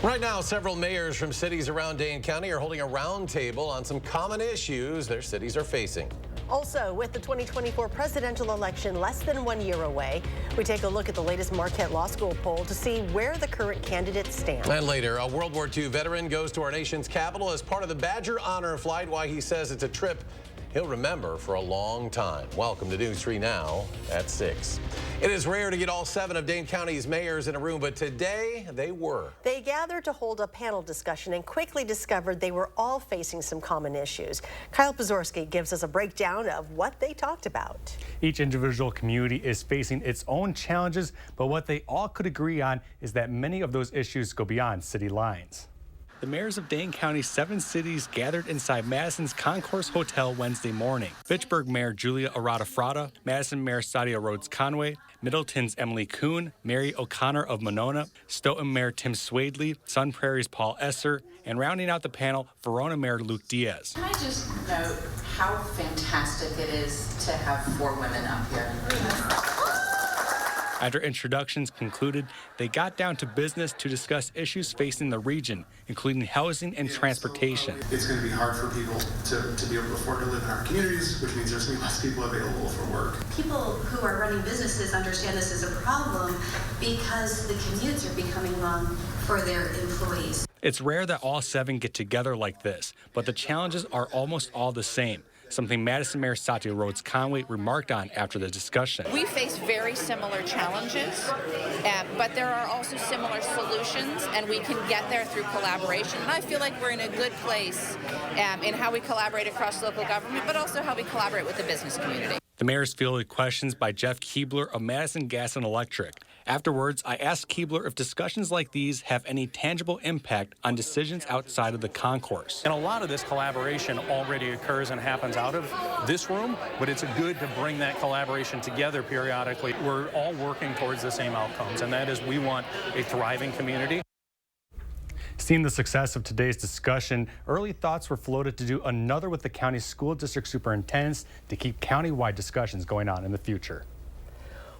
Right now, several mayors from cities around Dane County are holding a roundtable on some common issues their cities are facing. Also, with the 2024 presidential election less than 1 year away, we take a look at the latest Marquette Law School poll to see where the current candidates stand. And later, a World War II veteran goes to our nation's capital as part of the Badger Honor Flight. Why he says it's a trip he'll remember for a long time. Welcome to News 3 Now at 6. It is rare to get all 7 of Dane County's mayors in a room, but today they were. They gathered to hold a panel discussion and quickly discovered they were all facing some common issues. Kyle Pazorski gives us a breakdown of what they talked about. Each individual community is facing its own challenges, but what they all could agree on is that many of those issues go beyond city lines. The mayors of Dane County's 7 cities gathered inside Madison's Concourse Hotel Wednesday morning. Fitchburg Mayor Julia Arata-Frada, Madison Mayor Sadia Rhodes-Conway, Middleton's Emily Kuhn, Mary O'Connor of Monona, Stoughton Mayor Tim Swadley, Sun Prairie's Paul Esser, and rounding out the panel, Verona Mayor Luke Diaz. Can I just note how fantastic it is to have 4 women up here? After introductions concluded, they got down to business to discuss issues facing the region, including housing and transportation. It's going to be hard for people to be able to afford to live in our communities, which means there's going to be less people available for work. People who are running businesses understand this is a problem because the commutes are becoming long for their employees. It's rare that all 7 get together like this, but the challenges are almost all the same. Something Madison Mayor Sadia Rhodes-Conway remarked on after the discussion. We face very similar challenges, but there are also similar solutions, and we can get there through collaboration. And I feel like we're in a good place in how we collaborate across local government, but also how we collaborate with the business community. The mayors fielded questions by Jeff Keebler of Madison Gas and Electric. Afterwards, I asked Keebler if discussions like these have any tangible impact on decisions outside of the concourse. And a lot of this collaboration already occurs and happens out of this room, but it's good to bring that collaboration together periodically. We're all working towards the same outcomes, and that is we want a thriving community. Seeing the success of today's discussion, early thoughts were floated to do another with the county's school district superintendents to keep countywide discussions going on in the future.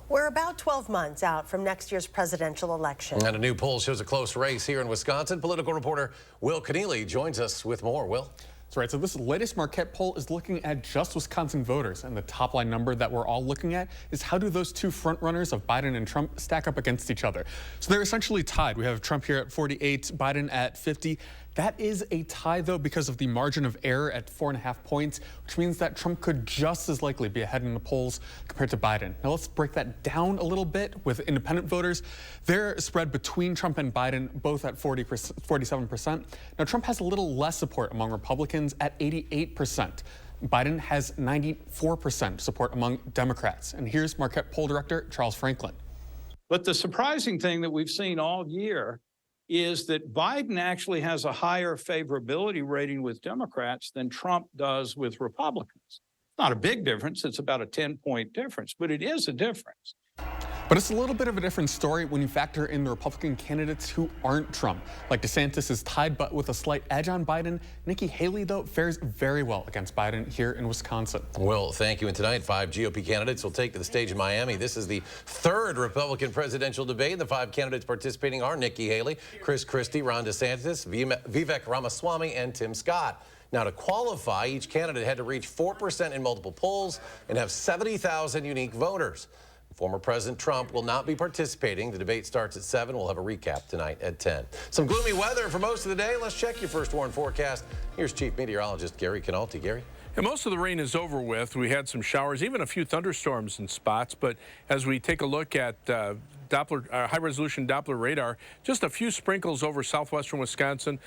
We're about 12 months out from next year's presidential election. And a new poll shows a close race here in Wisconsin. Political reporter Will Keneally joins us with more. Will? That's right. So this latest Marquette poll is looking at just Wisconsin voters. And the top line number that we're all looking at is how do those 2 front runners of Biden and Trump stack up against each other? So they're essentially tied. We have Trump here at 48, Biden at 50. That is a tie, though, because of the margin of error at 4.5 points, which means that Trump could just as likely be ahead in the polls compared to Biden. Now, let's break that down a little bit with independent voters. They're spread between Trump and Biden, both at 47%. Now, Trump has a little less support among Republicans at 88%. Biden has 94% support among Democrats. And here's Marquette poll director Charles Franklin. But the surprising thing that we've seen all year is that Biden actually has a higher favorability rating with Democrats than Trump does with Republicans. Not a big difference. It's about a 10-point difference, but it is a difference. But it's a little bit of a different story when you factor in the Republican candidates who aren't Trump. Like DeSantis is tied but with a slight edge on Biden. Nikki Haley, though, fares very well against Biden here in Wisconsin. Well, thank you. And tonight, 5 GOP candidates will take to the stage in Miami. This is the 3rd Republican presidential debate. The 5 candidates participating are Nikki Haley, Chris Christie, Ron DeSantis, Vivek Ramaswamy, and Tim Scott. Now, to qualify, each candidate had to reach 4% in multiple polls and have 70,000 unique voters. Former President Trump will not be participating. The debate starts at 7. We'll have a recap tonight at 10. Some gloomy weather for most of the day. Let's check your first warn forecast. Here's Chief Meteorologist Gary Canalti. Gary? And most of the rain is over with. We had some showers, even a few thunderstorms in spots. But as we take a look at high-resolution Doppler radar, just a few sprinkles over southwestern Wisconsin,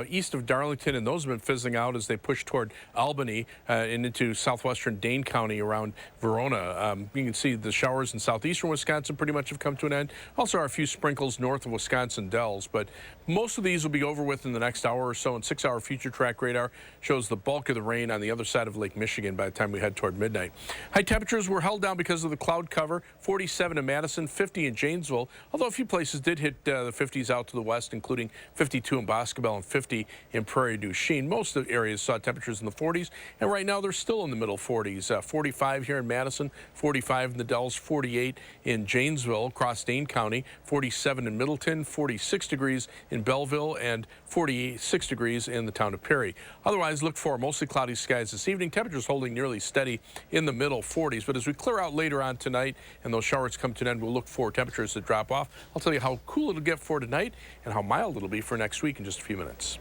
east of Darlington, and those have been fizzling out as they push toward Albany and into southwestern Dane County around Verona. You can see the showers in southeastern Wisconsin pretty much have come to an end. Also, are a few sprinkles north of Wisconsin Dells, but most of these will be over with in the next hour or so. And 6-hour future track radar shows the bulk of the rain on the other side of Lake Michigan by the time we head toward midnight. High temperatures were held down because of the cloud cover. 47 in Madison, 50 in James. Janesville, although a few places did hit the 50s out to the west, including 52 in Boscobel and 50 in Prairie du Chien. Most of the areas saw temperatures in the 40s, and right now they're still in the middle 40s. 45 here in Madison, 45 in the Dells, 48 in Janesville, across Dane County, 47 in Middleton, 46 degrees in Belleville, and 46 degrees in the town of Perry. Otherwise, look for mostly cloudy skies this evening. Temperatures holding nearly steady in the middle 40s. But as we clear out later on tonight and those showers come to an end, we'll look for temperatures to drop off. I'll tell you how cool it'll get for tonight and how mild it'll be for next week in just a few minutes.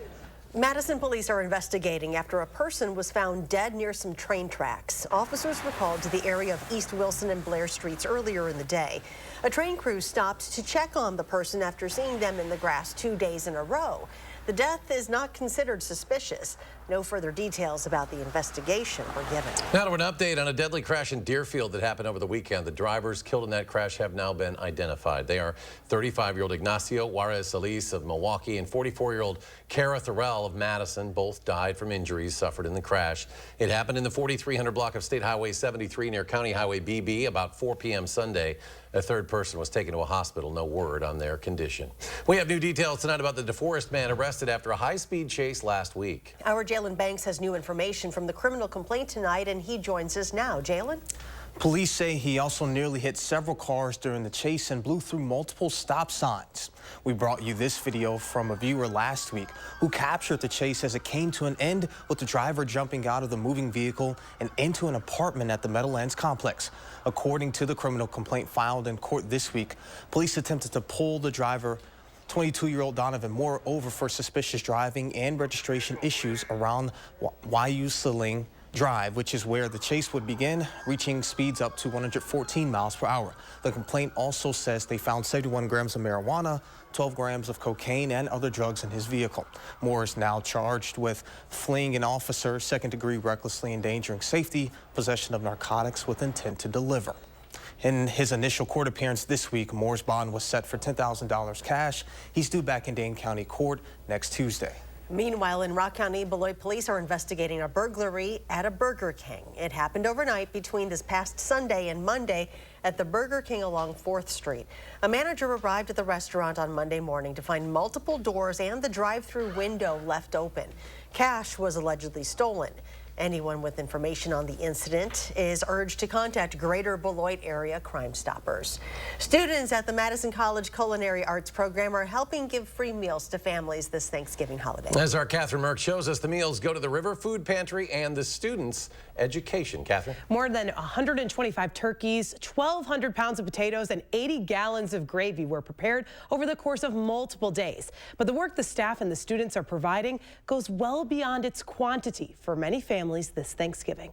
Madison police are investigating after a person was found dead near some train tracks. Officers were called to the area of East Wilson and Blair Streets earlier in the day. A train crew stopped to check on the person after seeing them in the grass 2 days in a row. The death is not considered suspicious. No further details about the investigation were given. Now to an update on a deadly crash in Deerfield that happened over the weekend. The drivers killed in that crash have now been identified. They are 35-year-old Ignacio Juarez Solis of Milwaukee and 44-year-old Cara Thorell of Madison. Both died from injuries suffered in the crash. It happened in the 4300 block of State Highway 73 near County Highway BB about 4 p.m. Sunday. A third person was taken to a hospital. No word on their condition. We have new details tonight about the DeForest man arrested after a high-speed chase last week. Our Jalen Banks has new information from the criminal complaint tonight, and he joins us now. Jalen? Police say he also nearly hit several cars during the chase and blew through multiple stop signs. We brought you this video from a viewer last week who captured the chase as it came to an end with the driver jumping out of the moving vehicle and into an apartment at the Meadowlands complex. According to the criminal complaint filed in court this week, police attempted to pull the driver, 22-year-old Donovan Moore, over for suspicious driving and registration issues around WISC-TV Drive, which is where the chase would begin, reaching speeds up to 114 miles per hour. The complaint also says they found 71 grams of marijuana, 12 grams of cocaine, and other drugs in his vehicle. Moore is now charged with fleeing an officer, second-degree recklessly endangering safety, possession of narcotics with intent to deliver. In his initial court appearance this week, Moore's bond was set for $10,000 cash. He's due back in Dane County Court next Tuesday. Meanwhile, in Rock County, Beloit police are investigating a burglary at a Burger King. It happened overnight between this past Sunday and Monday at the Burger King along 4th Street. A manager arrived at the restaurant on Monday morning to find multiple doors and the drive-through window left open. Cash was allegedly stolen. Anyone with information on the incident is urged to contact Greater Beloit Area Crime Stoppers. Students at the Madison College Culinary Arts program are helping give free meals to families this Thanksgiving holiday. As our Catherine Merck shows us, the meals go to the River Food Pantry and the students' education. Catherine? More than 125 turkeys, 1,200 pounds of potatoes, and 80 gallons of gravy were prepared over the course of multiple days. But the work the staff and the students are providing goes well beyond its quantity for many families this Thanksgiving.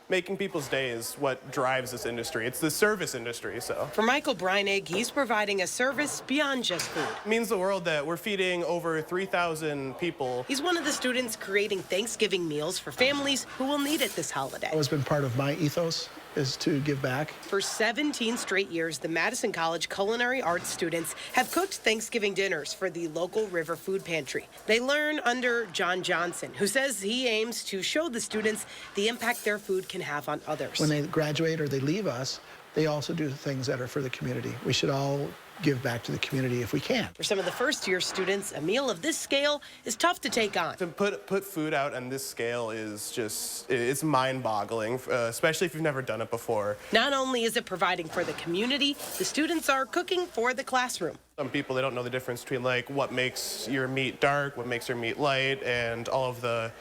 Making people's day is what drives this industry. It's the service industry, so. For Michael Breinig, he's providing a service beyond just food. It means the world that we're feeding over 3,000 people. He's one of the students creating Thanksgiving meals for families who will need it this holiday. It's been part of my ethos is to give back. For 17 straight years, the Madison College Culinary Arts students have cooked Thanksgiving dinners for the local River Food Pantry. They learn under John Johnson, who says he aims to show the students the impact their food can have on others. When they graduate or they leave us, they also do things that are for the community. We should all give back to the community if we can. For some of the first-year students, a meal of this scale is tough to take on. To put food out on this scale is just, it's mind-boggling, especially if you've never done it before. Not only is it providing for the community, the students are cooking for the classroom. Some people, they don't know the difference between like what makes your meat dark, what makes your meat light, and all of the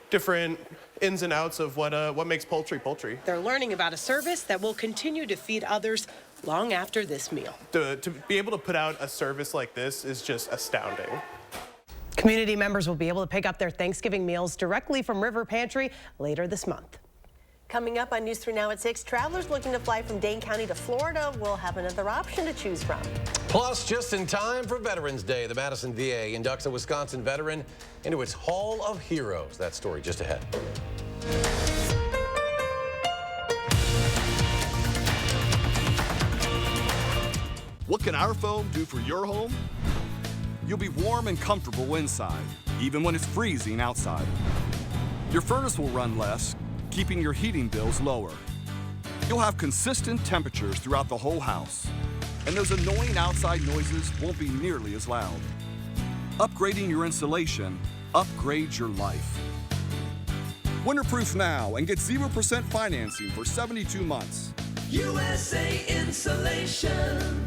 different ins and outs of what makes poultry. They're learning about a service that will continue to feed others long after this meal. To be able to put out a service like this is just astounding. Community members will be able to pick up their Thanksgiving meals directly from River Pantry later this month. Coming up on News 3 Now at 6, travelers looking to fly from Dane County to Florida will have another option to choose from. Plus, just in time for Veterans Day, the Madison VA inducts a Wisconsin veteran into its Hall of Heroes. That story just ahead. What can our foam do for your home? You'll be warm and comfortable inside, even when it's freezing outside. Your furnace will run less, keeping your heating bills lower. You'll have consistent temperatures throughout the whole house. and those annoying outside noises won't be nearly as loud. Upgrading your insulation upgrades your life. Winterproof now and get 0% financing for 72 months. USA Insulation.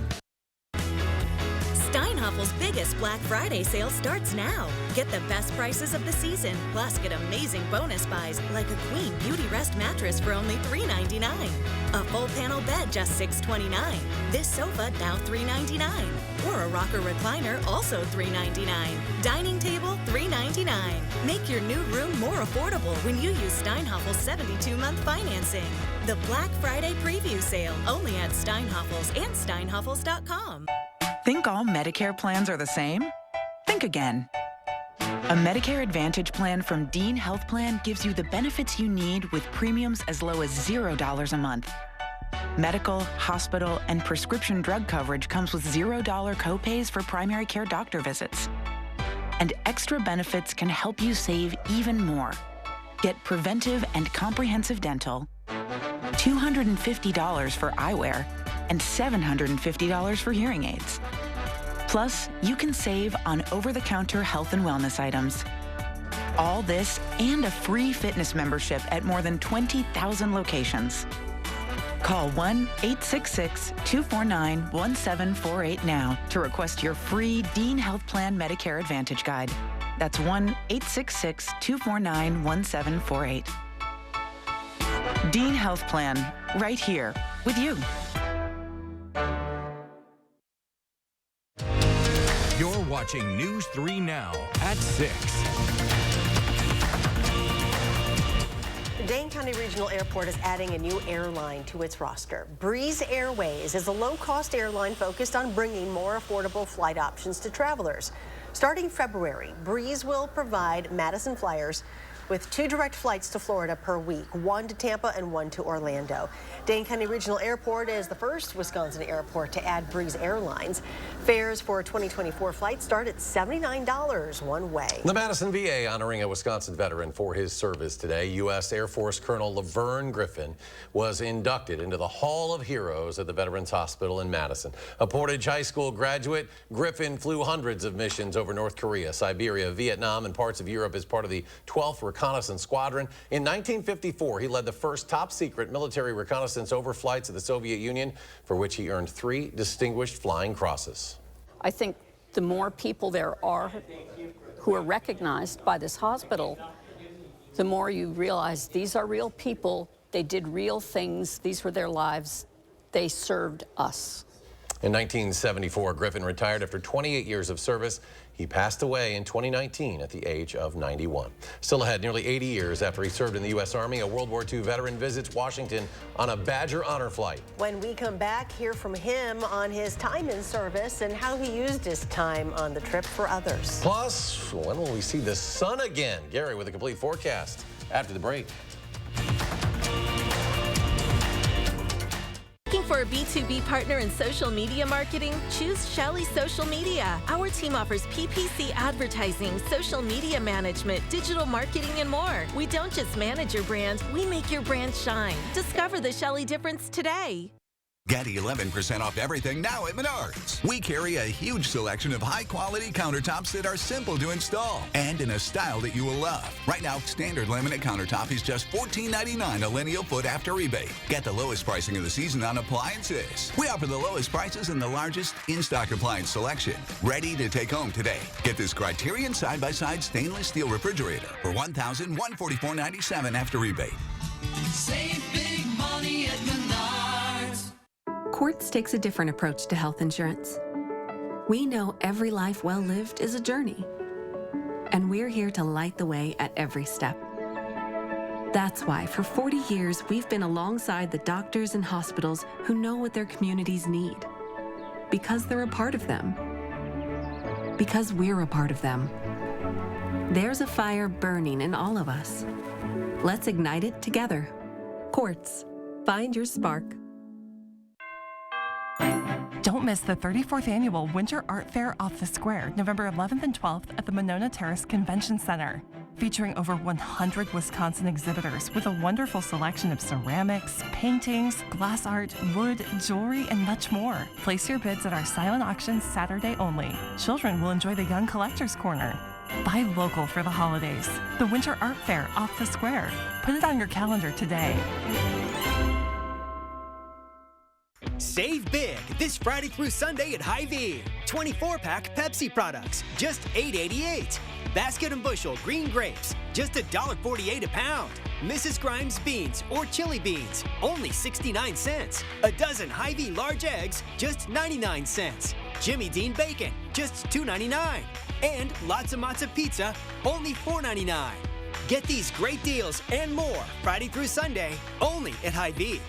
Steinhoffel's biggest Black Friday sale starts now. Get the best prices of the season, plus get amazing bonus buys like a Queen Beauty Rest mattress for only $3.99. A full panel bed just $6.29. This sofa now $3.99. Or a rocker recliner also $3.99. Dining table $3.99. Make your new room more affordable when you use Steinhoffel's 72-month financing. The Black Friday preview sale only at Steinhoffel's and Steinhoffels.com. Think all Medicare plans are the same? Think again. A Medicare Advantage plan from Dean Health Plan gives you the benefits you need with premiums as low as $0 a month. Medical, hospital, and prescription drug coverage comes with $0 copays for primary care doctor visits. And extra benefits can help you save even more. Get preventive and comprehensive dental, $250 for eyewear, and $750 for hearing aids. Plus, you can save on over-the-counter health and wellness items. All this and a free fitness membership at more than 20,000 locations. Call 1-866-249-1748 now to request your free Dean Health Plan Medicare Advantage Guide. That's 1-866-249-1748. Dean Health Plan, right here with you. You're watching News 3 Now at 6. The Dane County Regional Airport is adding a new airline to its roster. Breeze Airways is a low-cost airline focused on bringing more affordable flight options to travelers. Starting February, Breeze will provide Madison flyers with 2 direct flights to Florida per week, 1 to Tampa and 1 to Orlando. Dane County Regional Airport is the first Wisconsin airport to add Breeze Airlines. Fares for 2024 flights start at $79 one way. The Madison VA honoring a Wisconsin veteran for his service today. U.S. Air Force Colonel Laverne Griffin was inducted into the Hall of Heroes at the Veterans Hospital in Madison. A Portage High School graduate, Griffin flew hundreds of missions over North Korea, Siberia, Vietnam, and parts of Europe as part of the 12th Reconnaissance Squadron. In 1954, he led the first top-secret military reconnaissance overflights of the Soviet Union, for which he earned 3 distinguished flying crosses. I think the more people there are who are recognized by this hospital, the more you realize these are real people. They did real things. These were their lives. They served us. In 1974, Griffin retired after 28 years of service. He passed away in 2019 at the age of 91. Still ahead, nearly 80 years after he served in the U.S. Army, a World War II veteran visits Washington on a Badger honor flight. When we come back, hear from him on his time in service and how he used his time on the trip for others. Plus, when will we see the sun again? Gary with a complete forecast after the break. Looking for a B2B partner in social media marketing? Choose Shelley Social Media. Our team offers PPC advertising, social media management, digital marketing, and more. We don't just manage your brand, we make your brand shine. Discover the Shelley difference today. Get 11% off everything now at Menards. We carry a huge selection of high-quality countertops that are simple to install and in a style that you will love. Right now, standard laminate countertop is just $14.99 a lineal foot after rebate. Get the lowest pricing of the season on appliances. We offer the lowest prices and the largest in-stock appliance selection. Ready to take home today. Get this Criterion side-by-side stainless steel refrigerator for $1,144.97 after rebate. Save big money at Menards. Quartz takes a different approach to health insurance. We know every life well lived is a journey, and we're here to light the way at every step. That's why for 40 years we've been alongside the doctors and hospitals who know what their communities need, because they're a part of them, because we're a part of them. There's a fire burning in all of us. Let's ignite it together. Quartz. Find your spark. Don't miss the 34th Annual Winter Art Fair off the Square, November 11th and 12th at the Monona Terrace Convention Center. featuring over 100 Wisconsin exhibitors with a wonderful selection of ceramics, paintings, glass art, wood, jewelry, and much more. Place your bids at our silent auctions Saturday only. Children will enjoy the Young Collectors Corner. Buy local for the holidays. The Winter Art Fair off the square. Put it on your calendar today. Save big this Friday through Sunday at Hy-Vee. 24-pack Pepsi products, just $8.88. Basket and bushel green grapes, just $1.48 a pound. Mrs. Grimes beans or chili beans, only 69 cents. A dozen Hy-Vee large eggs, just 99 cents. Jimmy Dean bacon, just $2.99. And lots of matzo pizza, only $4.99. Get these great deals and more Friday through Sunday, only at Hy-Vee.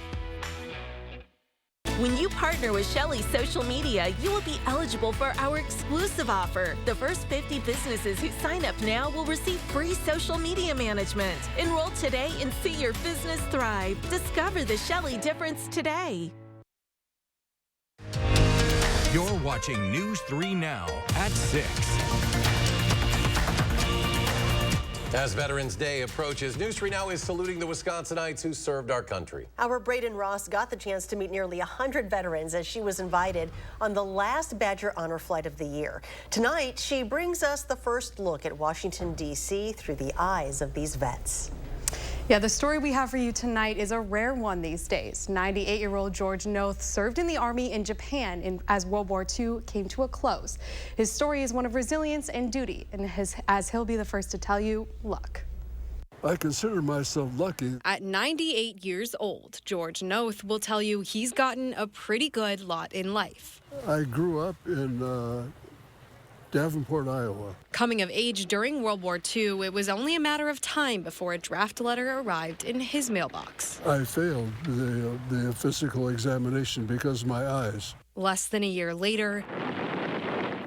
When you partner with Shelley Social Media, you will be eligible for our exclusive offer. The first 50 businesses who sign up now will receive free social media management. Enroll today and see your business thrive. Discover the Shelley difference today. You're watching News 3 Now at 6. As Veterans Day approaches, News 3 Now is saluting the Wisconsinites who served our country. Our Braden Ross got the chance to meet nearly 100 veterans as she was invited on the last Badger Honor Flight of the year. Tonight, she brings us the first look at Washington, D.C. through the eyes of these vets. Yeah, the story we have for you tonight is a rare one these days. 98-year-old George Noth served in the Army in Japan as World War II came to a close. His story is one of resilience and duty, and as he'll be the first to tell you, luck. I consider myself lucky. At 98 years old, George Noth will tell you he's gotten a pretty good lot in life. I grew up in Davenport, Iowa. Coming of age during World War II, it was only a matter of time before a draft letter arrived in his mailbox. I failed the physical examination because of my eyes. Less than a year later,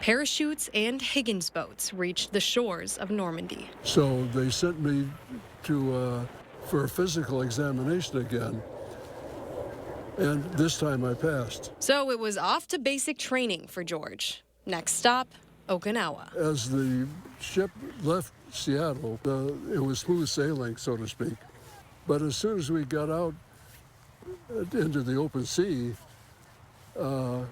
parachutes and Higgins boats reached the shores of Normandy. So they sent me to for a physical examination again, and this time I passed. So it was off to basic training for George. Next stop, Okinawa. As the ship left Seattle, it was smooth sailing, so to speak. But as soon as we got out into the open sea, well,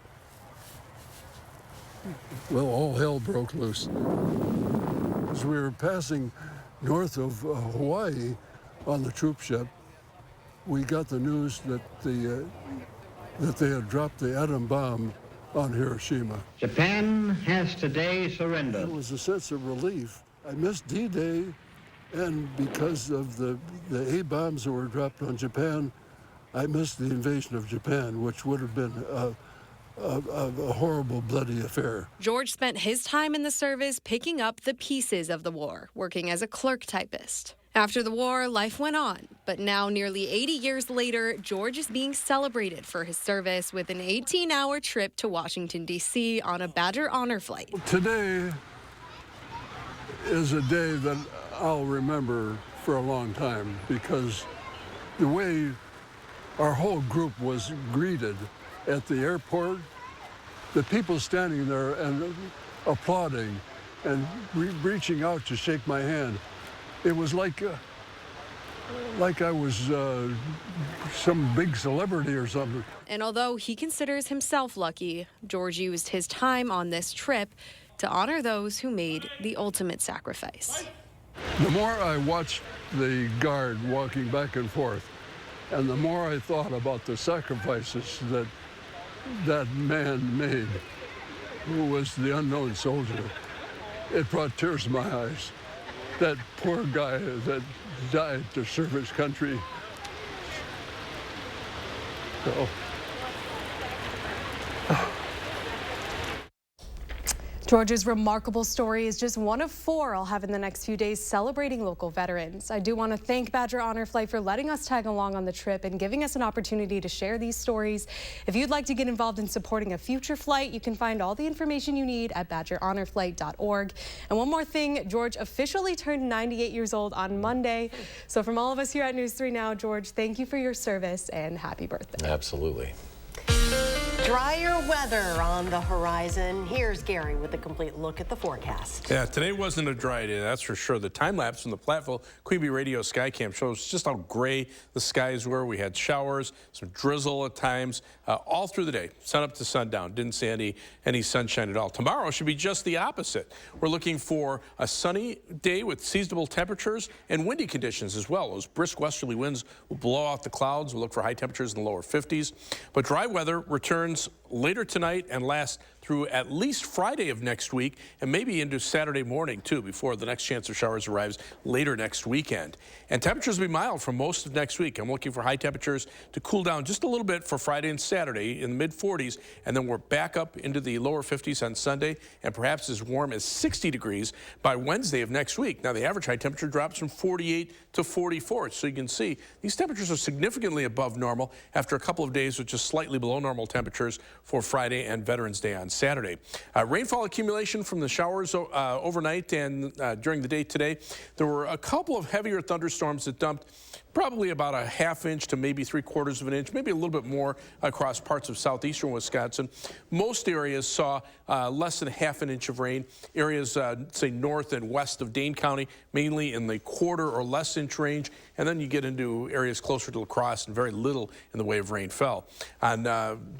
all hell broke loose. As we were passing north of Hawaii on the troop ship, we got the news that they had dropped the atom bomb on Hiroshima. Japan has today surrendered. It was a sense of relief. I missed D-Day, and because of the A-bombs that were dropped on Japan, I missed the invasion of Japan, which would have been a horrible, bloody affair. George spent his time in the service picking up the pieces of the war, working as a clerk typist. After the war, life went on, but now nearly 80 years later, George is being celebrated for his service with an 18-hour trip to Washington, D.C. on a Badger Honor flight. Today is a day that I'll remember for a long time because the way our whole group was greeted at the airport, the people standing there and applauding and reaching out to shake my hand, it was like I was some big celebrity or something. And although he considers himself lucky, George used his time on this trip to honor those who made the ultimate sacrifice. The more I watched the guard walking back and forth, and the more I thought about the sacrifices that that man made, who was the unknown soldier, it brought tears to my eyes. That poor guy that died to serve his country. So. George's remarkable story is just one of 4 I'll have in the next few days celebrating local veterans. I do want to thank Badger Honor Flight for letting us tag along on the trip and giving us an opportunity to share these stories. If you'd like to get involved in supporting a future flight, you can find all the information you need at badgerhonorflight.org. And one more thing, George officially turned 98 years old on Monday. So from all of us here at News 3 Now, George, thank you for your service and happy birthday. Absolutely. Drier weather on the horizon. Here's Gary with a complete look at the forecast. Yeah, today wasn't a dry day, that's for sure. The time lapse from the Platteville Queen Bee Radio Skycam shows just how gray the skies were. We had showers, some drizzle at times, all through the day, sun up to sundown. Didn't see any sunshine at all. Tomorrow should be just the opposite. We're looking for a sunny day with seasonable temperatures and windy conditions as well. Those brisk westerly winds will blow out the clouds. We'll look for high temperatures in the lower 50s. But dry weather returns later tonight and lasts through at least Friday of next week and maybe into Saturday morning too before the next chance of showers arrives later next weekend. And temperatures will be mild for most of next week. I'm looking for high temperatures to cool down just a little bit for Friday and Saturday in the mid-40s, and then we're back up into the lower 50s on Sunday and perhaps as warm as 60 degrees by Wednesday of next week. Now the average high temperature drops from 48 to 44, so you can see these temperatures are significantly above normal after a couple of days with just slightly below normal temperatures for Friday and Veterans Day on Saturday. Rainfall accumulation from the showers overnight and during the day today. There were a couple of heavier thunderstorms that dumped probably about a ½ inch to maybe 3/4 of an inch, maybe a little bit more across parts of southeastern Wisconsin. Most areas saw less than ½ an inch of rain. Areas, say, north and west of Dane County, mainly in the 1/4 or less inch range. And then you get into areas closer to La Crosse and very little in the way of rain fell. On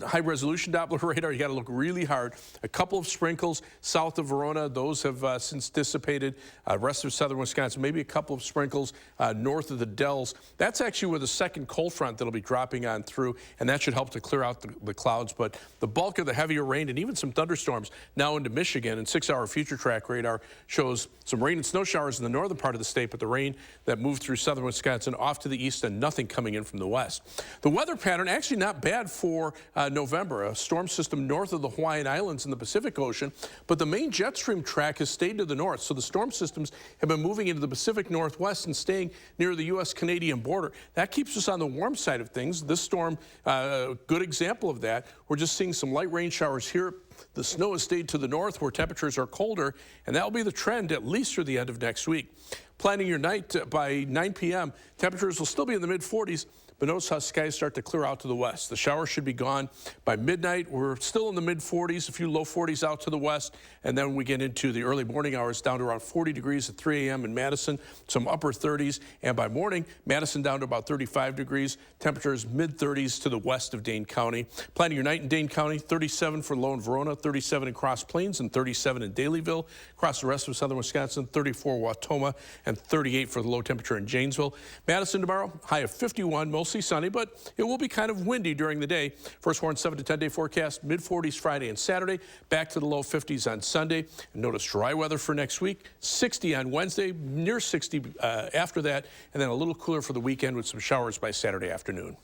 high-resolution Doppler radar, you got to look really hard. A couple of sprinkles south of Verona. Those have since dissipated. Rest of southern Wisconsin, maybe a couple of sprinkles north of the Dells. That's actually where the second cold front that'll be dropping on through, and that should help to clear out the clouds. But the bulk of the heavier rain and even some thunderstorms now into Michigan, and 6-hour future track radar shows some rain and snow showers in the northern part of the state, but the rain that moved through southern Wisconsin off to the east and nothing coming in from the west. The weather pattern actually not bad for November. A storm system north of the Hawaiian Islands in the Pacific Ocean, but the main jet stream track has stayed to the north, so the storm systems have been moving into the Pacific Northwest and staying near the U.S.-Canadian border. That keeps us on the warm side of things. This storm, a good example of that. We're just seeing some light rain showers here. The snow has stayed to the north where temperatures are colder, and that will be the trend at least through the end of next week. Planning your night by 9 p.m., temperatures will still be in the mid-40s, but notice how skies start to clear out to the west. The showers should be gone by midnight. We're still in the mid-40s, a few low 40s out to the west, and then we get into the early morning hours down to around 40 degrees at 3 a.m. in Madison, some upper 30s, and by morning, Madison down to about 35 degrees, temperatures mid-30s to the west of Dane County. Planning your night in Dane County, 37 for low in Verona, 37 in Cross Plains, and 37 in Dalyville. Across the rest of southern Wisconsin, 34 Wautoma, and 38 for the low temperature in Janesville. Madison tomorrow, high of 51, mostly sunny, but it will be kind of windy during the day. First warn 7 to 10 day forecast, mid-40s Friday and Saturday, back to the low 50s on Sunday. And notice dry weather for next week, 60 on Wednesday, near 60 after that, and then a little cooler for the weekend with some showers by Saturday afternoon.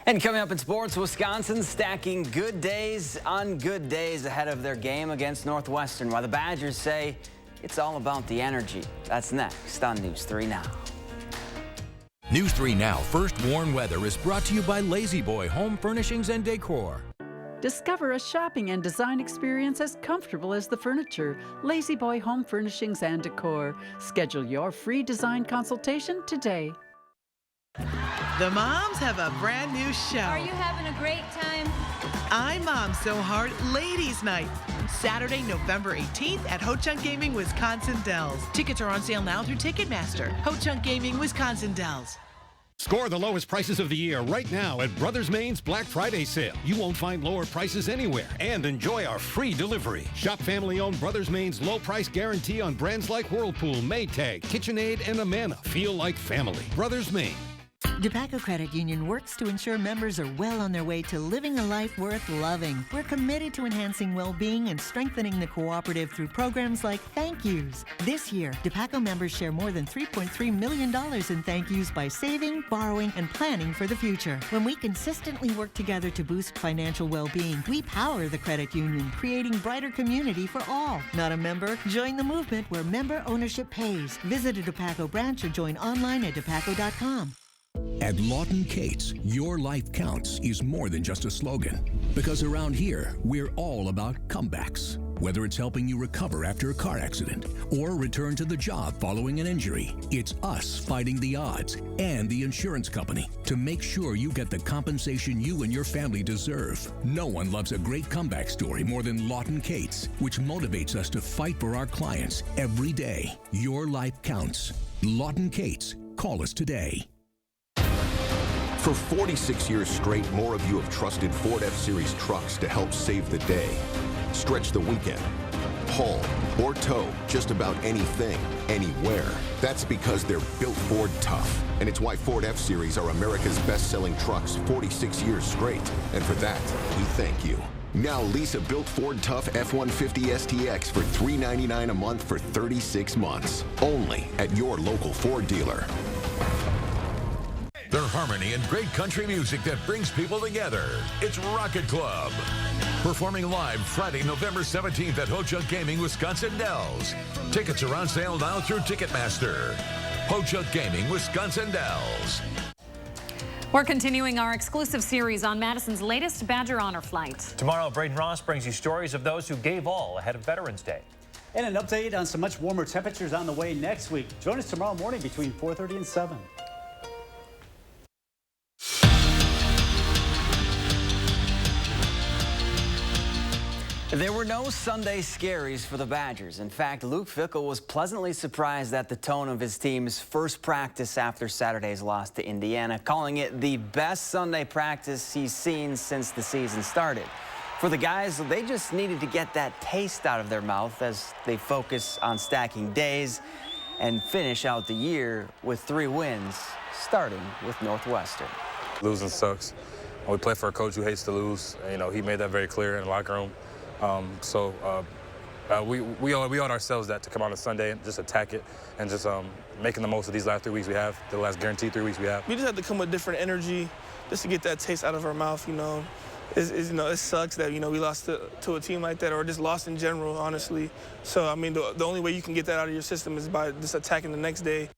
And coming up in sports, Wisconsin stacking good days on good days ahead of their game against Northwestern, while the Badgers say it's all about the energy. That's next on News 3 Now. News 3 Now First Warn Weather is brought to you by Lazy Boy Home Furnishings and Decor. Discover a shopping and design experience as comfortable as the furniture. Lazy Boy Home Furnishings and Decor. Schedule your free design consultation today. The moms have a brand new show. Are you having a great time? I'm Mom So Hard Ladies Night. Saturday, November 18th at Ho Chunk Gaming, Wisconsin Dells. Tickets are on sale now through Ticketmaster. Ho Chunk Gaming, Wisconsin Dells. Score the lowest prices of the year right now at Brothers Main's Black Friday sale. You won't find lower prices anywhere, and enjoy our free delivery. Shop family-owned Brothers Main's low price guarantee on brands like Whirlpool, Maytag, KitchenAid, and Amana. Feel like family. Brothers Main. DePaco Credit Union works to ensure members are well on their way to living a life worth loving. We're committed to enhancing well-being and strengthening the cooperative through programs like Thank Yous. This year, DePaco members share more than $3.3 million in thank yous by saving, borrowing, and planning for the future. When we consistently work together to boost financial well-being, we power the credit union, creating brighter community for all. Not a member? Join the movement where member ownership pays. Visit a DePaco branch or join online at depaco.com. At Lawton Cates, your life counts is more than just a slogan. Because around here, we're all about comebacks. Whether it's helping you recover after a car accident or return to the job following an injury, it's us fighting the odds and the insurance company to make sure you get the compensation you and your family deserve. No one loves a great comeback story more than Lawton Cates, which motivates us to fight for our clients every day. Your life counts. Lawton Cates. Call us today. For 46 years straight, more of you have trusted Ford F-Series trucks to help save the day. Stretch the weekend, haul, or tow just about anything, anywhere. That's because they're built Ford tough. And it's why Ford F-Series are America's best-selling trucks 46 years straight. And for that, we thank you. Now lease a built Ford Tough F-150 STX for $399 a month for 36 months. Only at your local Ford dealer. Their harmony and great country music that brings people together. It's Rocket Club. Performing live Friday, November 17th at Ho-Chunk Gaming, Wisconsin Dells. Tickets are on sale now through Ticketmaster. Ho-Chunk Gaming, Wisconsin Dells. We're continuing our exclusive series on Madison's latest Badger Honor flight. Tomorrow, Braden Ross brings you stories of those who gave all ahead of Veterans Day. And an update on some much warmer temperatures on the way next week. Join us tomorrow morning between 4:30 and 7. There were no Sunday scaries for the Badgers. In fact, Luke Fickell was pleasantly surprised at the tone of his team's first practice after Saturday's loss to Indiana, calling it the best Sunday practice he's seen since the season started. For the guys, they just needed to get that taste out of their mouth as they focus on stacking days and finish out the year with 3 wins, starting with Northwestern. Losing sucks. We play for a coach who hates to lose. You know, he made that very clear in the locker room. We owe ourselves that to come out on Sunday and just attack it and just making the most of these last 3 weeks we have, the last guaranteed 3 weeks we have. We just have to come with different energy just to get that taste out of our mouth, you know. It sucks that, you know, we lost to a team like that or just lost in general, honestly. So, I mean, the only way you can get that out of your system is by just attacking the next day.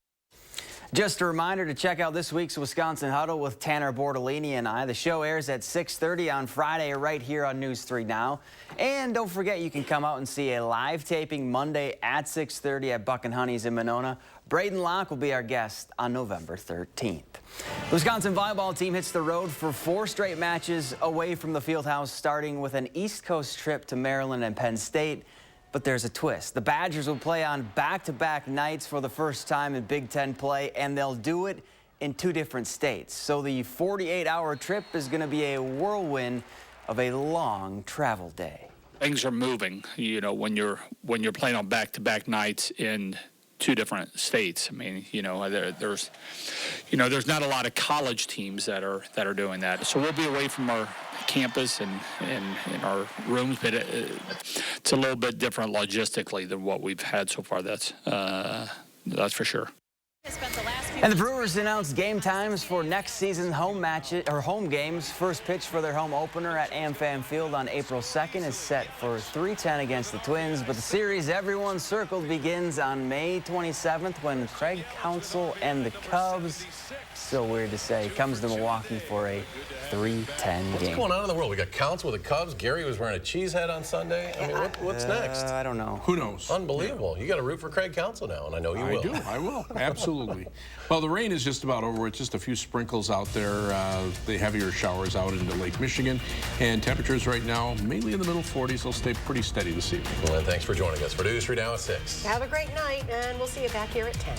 Just a reminder to check out this week's Wisconsin Huddle with Tanner Bordolini and I. The show airs at 6:30 on Friday right here on News 3 Now. And don't forget, you can come out and see a live taping Monday at 6:30 at Buck and Honey's in Monona. Braden Locke will be our guest on November 13th. The Wisconsin volleyball team hits the road for 4 straight matches away from the Fieldhouse, starting with an East Coast trip to Maryland and Penn State. But there's a twist. The Badgers will play on back-to-back nights for the first time in Big Ten play, and they'll do it in 2 different states. So the 48-hour trip is going to be a whirlwind of a long travel day. Things are moving, you know, when you're playing on back-to-back nights in 2 different states. I mean, you know, there's not a lot of college teams that are doing that. So we'll be away from our campus and our rooms, but it's a little bit different logistically than what we've had so far. That's for sure. And the Brewers announced game times for next season's home games. First pitch for their home opener at AmFam Field on April 2nd is set for 3:10 against the Twins. But the series everyone circled begins on May 27th when Craig Counsell and the Cubs, so weird to say, comes to Milwaukee for a 3:10 game. What's going on in the world? We got Counsell with the Cubs. Gary was wearing a cheese head on Sunday. I mean, what's next? I don't know. Who knows? Unbelievable. You got to root for Craig Counsell now, and I know you will. I do. I will. Absolutely. Well, the rain is just about over. It's just a few sprinkles out there. The heavier showers out into Lake Michigan. And temperatures right now, mainly in the middle 40s. They'll stay pretty steady this evening. Well, and thanks for joining us for News 3 Now at 6. Have a great night, and we'll see you back here at 10.